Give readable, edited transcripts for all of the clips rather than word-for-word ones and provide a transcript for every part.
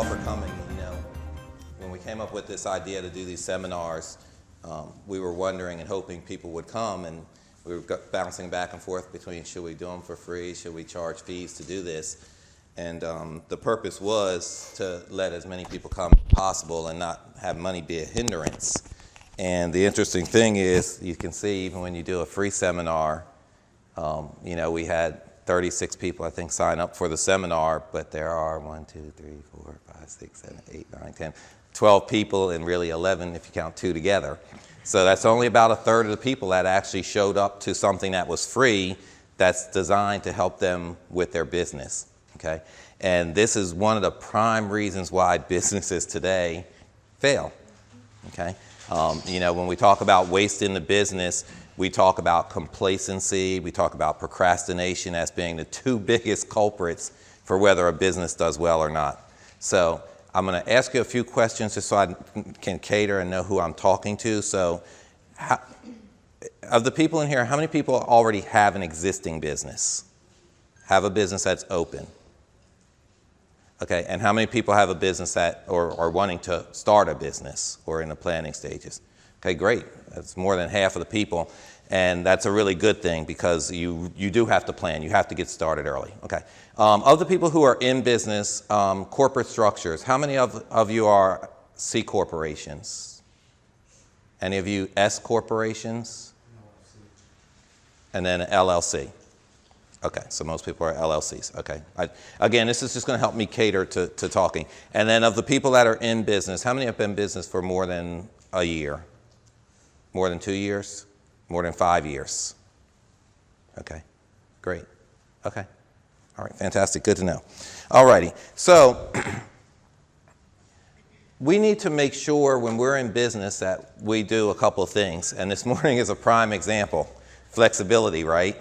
all for coming. When we came up with this idea to do these seminars, we were wondering and hoping people would come, and we were bouncing back and forth between should we do them for free, should we charge fees to do this, and the purpose was to let as many people come as possible and not have money be a hindrance. And the interesting thing is, you can see even when you do a free seminar, we had 36 people, I think, sign up for the seminar, but there are 1, 2, 3, 4, 5, 6, 7, 8, 9, 10, 12 people, and really 11 if you count 2 together. So that's only about a third of the people that actually showed up to something that was free that's designed to help them with their business, okay? And this is one of the prime reasons why businesses today fail, okay? When we talk about waste in the business, we talk about complacency, we talk about procrastination as being the 2 biggest culprits for whether a business does well or not. So I'm going to ask you a few questions just so I can cater and know who I'm talking to. So of the people in here, how many people already have an existing business? Have a business that's open? Okay, and how many people have a business that or are wanting to start a business or in the planning stages? Okay, great. That's more than half of the people, and that's a really good thing because you do have to plan. You have to get started early. Okay. Of the people who are in business, corporate structures, how many of you are C corporations? Any of you S corporations? And then LLC. Okay, so most people are LLCs. Okay. Again, this is just going to help me cater to talking. And then of the people that are in business, how many have been in business for more than a year? More than 2 years? More than 5 years? Okay, great. Okay. All right, fantastic. Good to know. All righty. So we need to make sure when we're in business that we do a couple of things. And this morning is a prime example. Flexibility, right?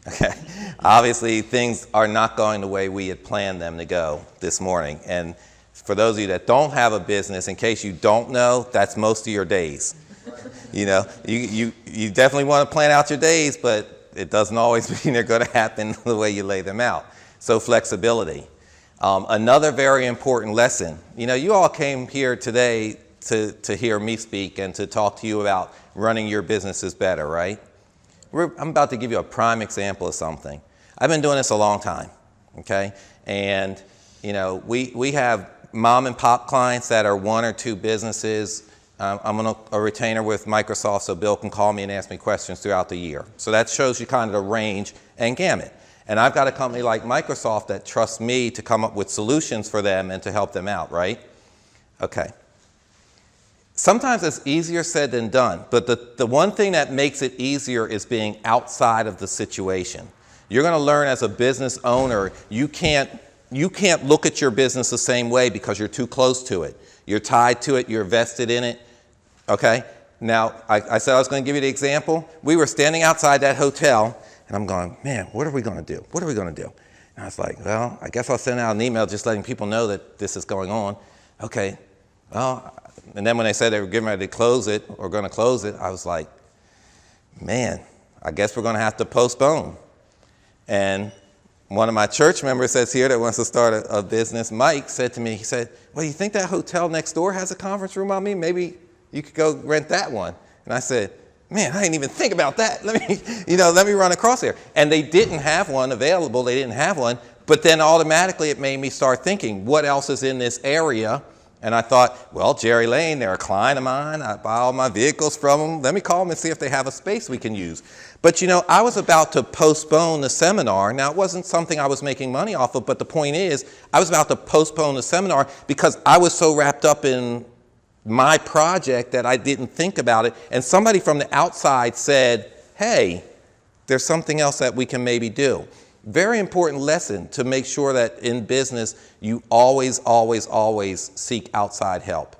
Okay. Obviously, things are not going the way we had planned them to go this morning. And for those of you that don't have a business, in case you don't know, that's most of your days. You definitely want to plan out your days, but it doesn't always mean they're going to happen the way you lay them out. So flexibility. Another very important lesson. You all came here today to hear me speak and to talk to you about running your businesses better, right? I'm about to give you a prime example of something. I've been doing this a long time, okay? And, we have mom and pop clients that are 1 or 2 businesses. I'm on a retainer with Microsoft, so Bill can call me and ask me questions throughout the year. So that shows you kind of the range and gamut. And I've got a company like Microsoft that trusts me to come up with solutions for them and to help them out, right? Okay. Sometimes it's easier said than done, but the one thing that makes it easier is being outside of the situation. You're going to learn as a business owner, you can't look at your business the same way because you're too close to it. You're tied to it, you're vested in it, okay? Now, I said I was going to give you the example. We were standing outside that hotel, and I'm going, man, what are we going to do? What are we going to do? And I was like, well, I guess I'll send out an email just letting people know that this is going on. Okay, well, and then when they said they were getting ready to close it or going to close it, I was like, man, I guess we're going to have to postpone. And one of my church members says here that wants to start a business, Mike, said to me, he said, well, you think that hotel next door has a conference room on me? Maybe you could go rent that one. And I said, man, I didn't even think about that. Let me run across there. And they didn't have one available. They didn't have one. But then automatically it made me start thinking, what else is in this area? And I thought, well, Jerry Lane, they're a client of mine. I buy all my vehicles from them. Let me call them and see if they have a space we can use. But, I was about to postpone the seminar. Now, it wasn't something I was making money off of, but the point is, I was about to postpone the seminar because I was so wrapped up in my project that I didn't think about it. And somebody from the outside said, hey, there's something else that we can maybe do. Very important lesson to make sure that in business, you always, always, always seek outside help,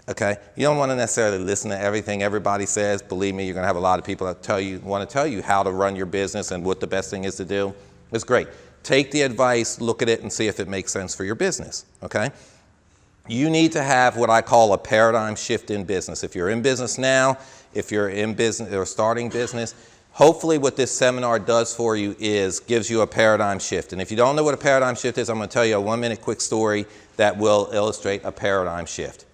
okay? You don't want to necessarily listen to everything everybody says. Believe me, you're going to have a lot of people that want to tell you how to run your business and what the best thing is to do. It's great. Take the advice, look at it, and see if it makes sense for your business, okay? You need to have what I call a paradigm shift in business. If you're in business now, if you're in business or starting business, hopefully what this seminar does for you is gives you a paradigm shift. And if you don't know what a paradigm shift is, I'm going to tell you a 1-minute quick story that will illustrate a paradigm shift.